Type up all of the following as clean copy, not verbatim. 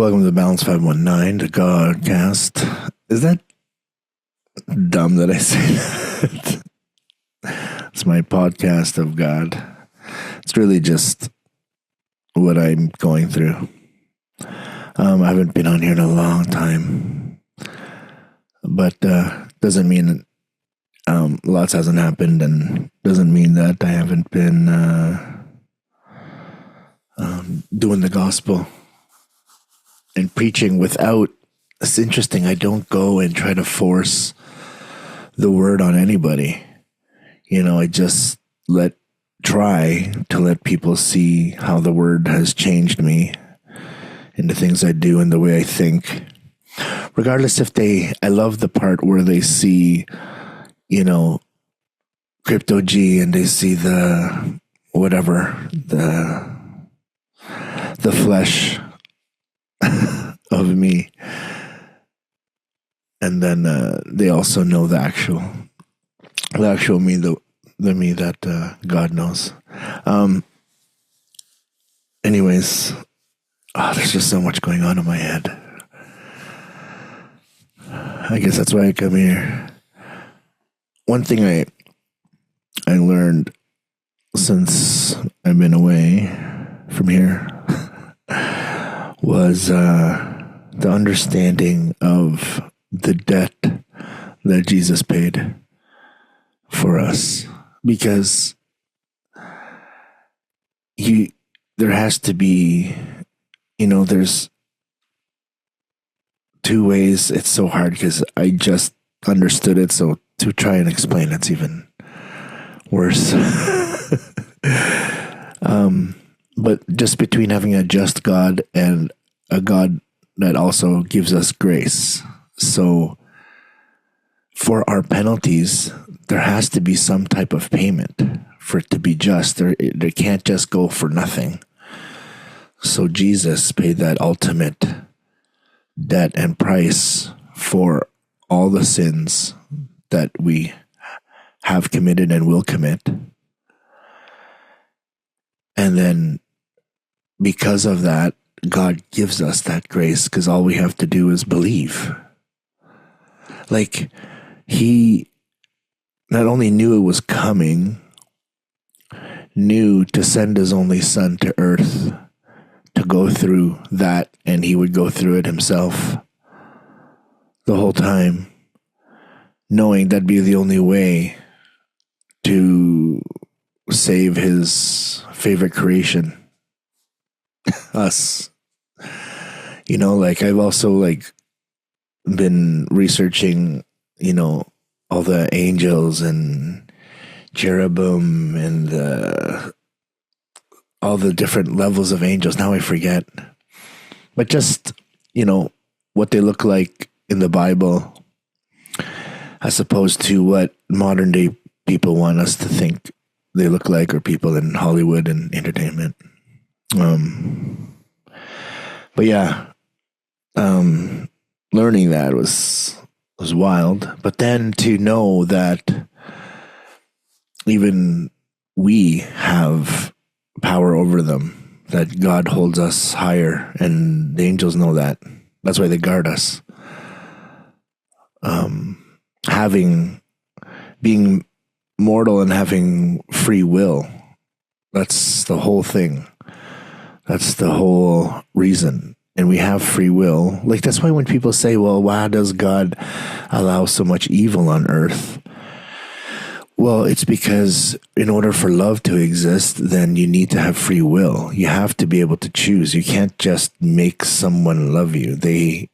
Welcome to the Balance 519, the Godcast. Is that dumb that I say that? It's my podcast of God. It's really just what I'm going through. I haven't been on here in a long time, but doesn't mean lots hasn't happened, and doesn't mean that I haven't been doing the gospel and preaching without. It's interesting. I don't go and try to force the word on anybody. I just try to let people see how the word has changed me and the things I do and the way I think. Regardless if I love the part where they see, Crypto G, and they see the flesh of me, and then they also know the actual me, the me that God knows. Anyways, there's just so much going on in my head. I guess that's why I come here. One thing I learned since I've been away from here was the understanding of the debt that Jesus paid for us. Because there has to be, there's two ways. It's so hard because I just understood it, so to try and explain it's even worse. But just between having a just God and a God that also gives us grace. So for our penalties, there has to be some type of payment for it to be just. They can't just go for nothing. So Jesus paid that ultimate debt and price for all the sins that we have committed and will commit. And then because of that, God gives us that grace because all we have to do is believe. Like, he not only knew it was coming, knew to send his only son to earth to go through that, and he would go through it himself the whole time, knowing that'd be the only way to save his favorite creation, us. I've also been researching, all the angels and cherubim and all the different levels of angels. Now I forget. But just, what they look like in the Bible as opposed to what modern day people want us to think they look like, or people in Hollywood and entertainment. But yeah, learning that was wild. But then to know that even we have power over them, that God holds us higher, and the angels know that. That's why they guard us. Being mortal and having free will, that's the whole thing. That's the whole reason. And we have free will. That's why when people say, well, why does God allow so much evil on earth? Well, it's because in order for love to exist, then you need to have free will. You have to be able to choose. You can't just make someone love you. They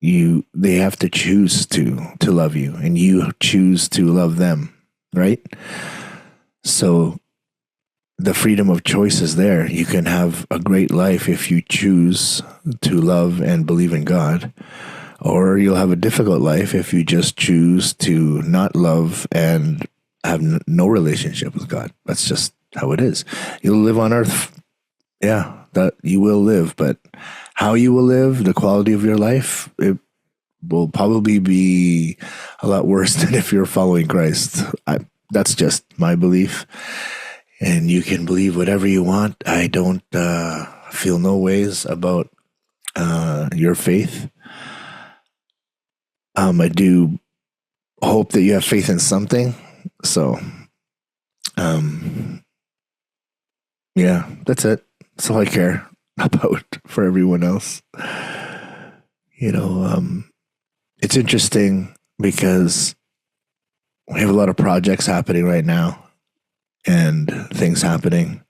have to choose to love you, and you choose to love them, right? So the freedom of choice is there. You can have a great life if you choose to love and believe in God, or you'll have a difficult life if you just choose to not love and have no relationship with God. That's just how it is. You'll live on earth. Yeah, that you will live, but how you will live, the quality of your life, it will probably be a lot worse than if you're following Christ. That's just my belief. And you can believe whatever you want. I don't feel no ways about your faith. I do hope that you have faith in something. So, yeah, that's it. That's all I care about for everyone else. You know, it's interesting because we have a lot of projects happening right now and things happening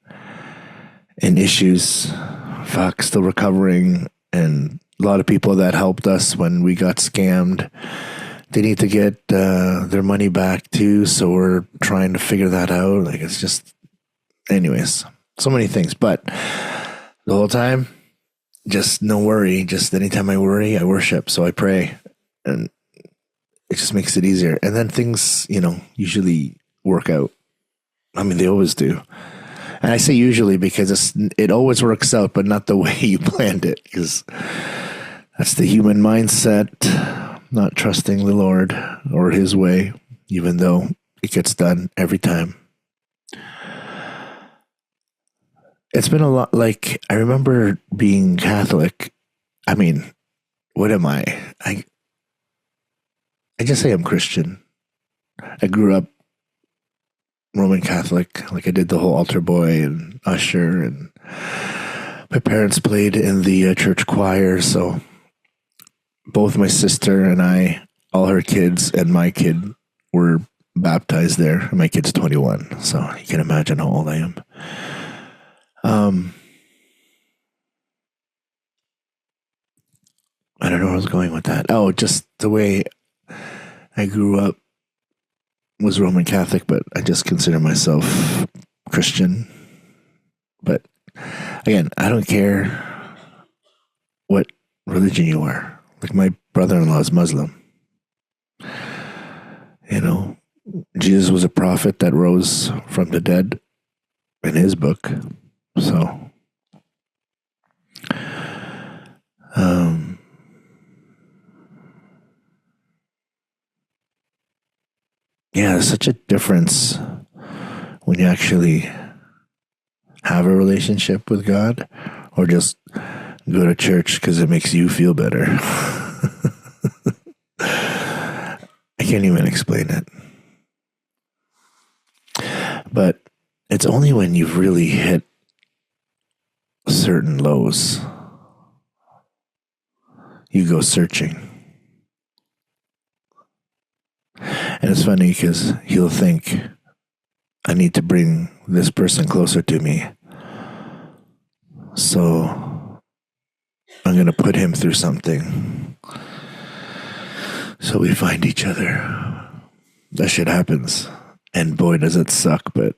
and issues. Fuck, still recovering. And a lot of people that helped us when we got scammed, they need to get their money back too. So we're trying to figure that out. Like, it's just, anyways, so many things. But the whole time, just no worry. Just anytime I worry, I worship. So I pray, and it just makes it easier. And then things, usually work out. I mean, they always do. And I say usually because it always works out, but not the way you planned it. Because that's the human mindset, not trusting the Lord or His way, even though it gets done every time. It's been a lot. Like, I remember being Catholic. I mean, what am I? I just say I'm Christian. I grew up Roman Catholic. Like, I did the whole altar boy and usher, and my parents played in the church choir. So both my sister and I, all her kids and my kid, were baptized there. My kid's 21, so you can imagine how old I am. I don't know where I was going with that. Oh, just the way I grew up was Roman Catholic, but I just consider myself Christian. But again, I don't care what religion you are. Like, my brother-in-law is Muslim. Jesus was a prophet that rose from the dead in his book. So, yeah, there's such a difference when you actually have a relationship with God, or just go to church because it makes you feel better. I can't even explain it. But it's only when you've really hit certain lows, you go searching. And it's funny because he'll think, I need to bring this person closer to me. So I'm going to put him through something. So we find each other. That shit happens. And boy, does it suck, but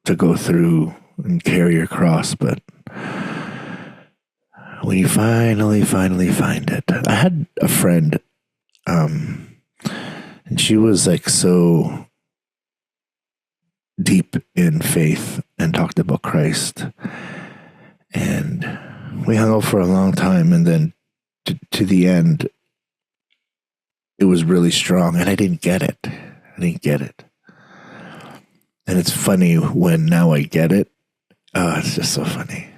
to go through and carry your cross. But when you finally find it. I had a friend, and she was like so deep in faith and talked about Christ. And we hung out for a long time, and then to the end, it was really strong, and I didn't get it. And it's funny when now I get it. Oh, it's just so funny.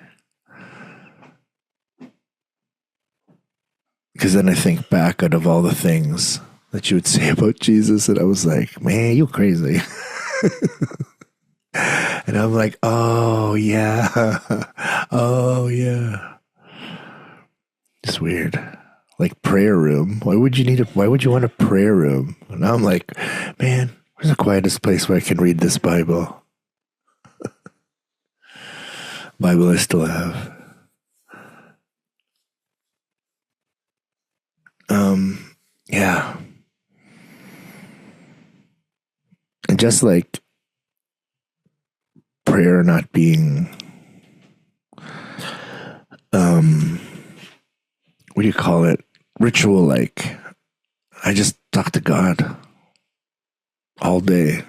Because then I think back out of all the things that you would say about Jesus, and I was like, man, you crazy. And I'm like, oh yeah. Oh yeah. It's weird. Like, prayer room. Why would you want a prayer room? And I'm like, man, where's the quietest place where I can read this Bible? Bible I still have. Yeah. And just like prayer not being, what do you call it? Ritual, like, I just talk to God all day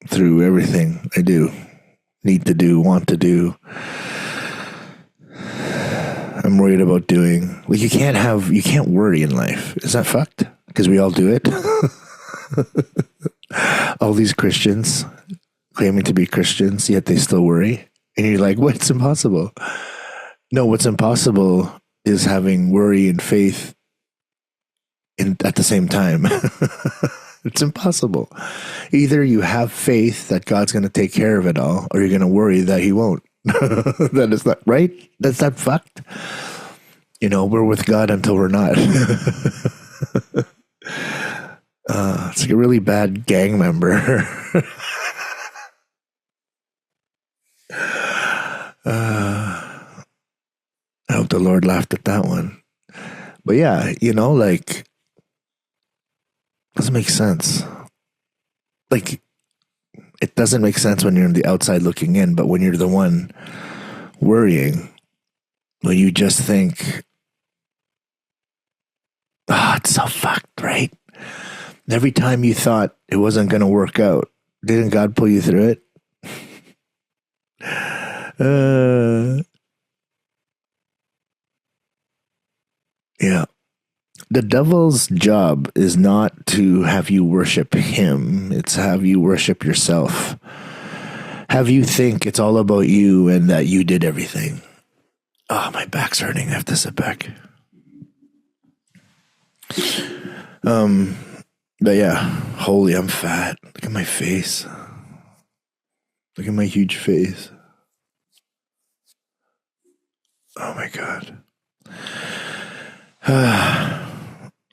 through everything I do, need to do, want to do. I'm worried about doing. Like, you can't worry in life. Is that fucked? Because we all do it. All these Christians claiming to be Christians, yet they still worry. And you're like, what's impossible? No, what's impossible is having worry and faith at the same time. It's impossible. Either you have faith that God's going to take care of it all, or you're going to worry that He won't. That is not right. That's not fucked. We're with God until we're not. It's like a really bad gang member. I hope the Lord laughed at that one. But yeah, doesn't make sense. Like, it doesn't make sense when you're on the outside looking in, but when you're the one worrying, well, you just think, it's so fucked, right? Every time you thought it wasn't going to work out, didn't God pull you through it? Yeah. The devil's job is not to have you worship him. It's have you worship yourself. Have you think it's all about you and that you did everything. Oh, my back's hurting. I have to sit back. But yeah, holy, I'm fat. Look at my face. Look at my huge face. Oh my God.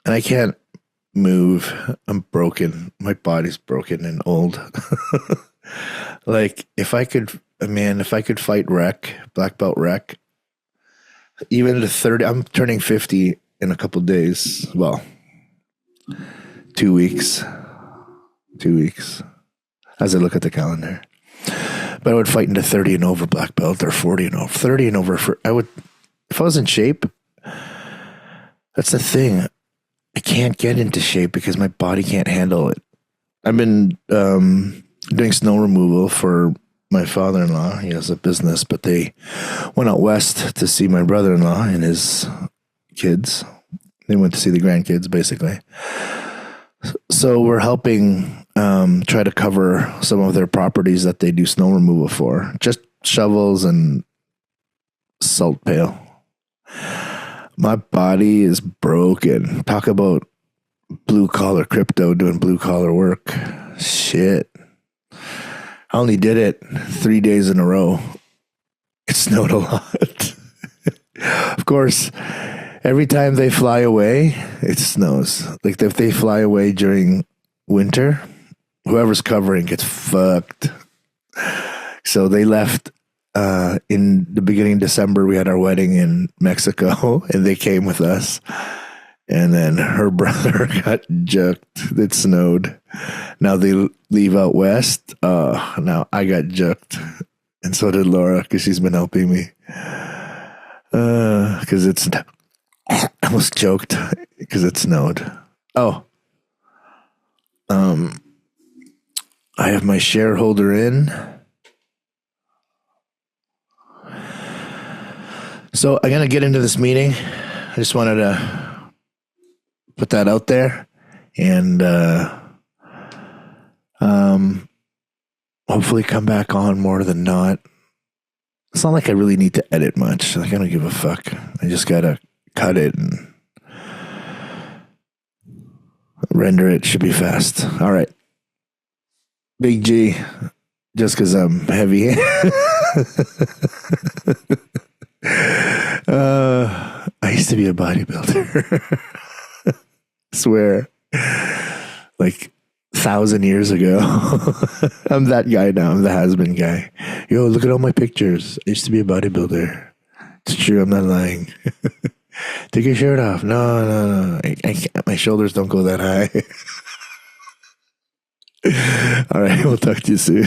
And I can't move. I'm broken. My body's broken and old. Like, if I could fight rec, black belt rec, even to 30, I'm turning 50 in a couple days. Well, 2 weeks. 2 weeks. As I look at the calendar. But I would fight into 30 and over black belt, or 40 and over. 30 and over, if I was in shape, that's the thing. I can't get into shape because my body can't handle it. I've been doing snow removal for my father-in-law. He has a business, but they went out west to see my brother-in-law and his kids. They went to see the grandkids, basically. So we're helping try to cover some of their properties that they do snow removal for. Just shovels and salt pail. My body is broken. Talk about blue collar crypto, doing blue collar work. Shit. I only did it 3 days in a row. It snowed a lot. Of course, every time they fly away, it snows. Like, if they fly away during winter, whoever's covering gets fucked. So they left in the beginning of December. We had our wedding in Mexico, and they came with us. And then her brother got juked. It snowed. Now they leave out west. Now I got juked. And so did Laura, because she's been helping me. Because I almost joked because it snowed. Oh. I have my shareholder in. So I'm going to get into this meeting. I just wanted to put that out there. And hopefully come back on more than not. It's not like I really need to edit much. Like, I don't give a fuck. I just got to cut it and render it. Should be fast. All right. Big G. Just because I'm heavy. I used to be a bodybuilder. Swear. Like 1,000 years ago. I'm that guy now. I'm the has-been guy. Yo, look at all my pictures. I used to be a bodybuilder. It's true. I'm not lying. Take your shirt off. No. I can't. My shoulders don't go that high. All right. We'll talk to you soon.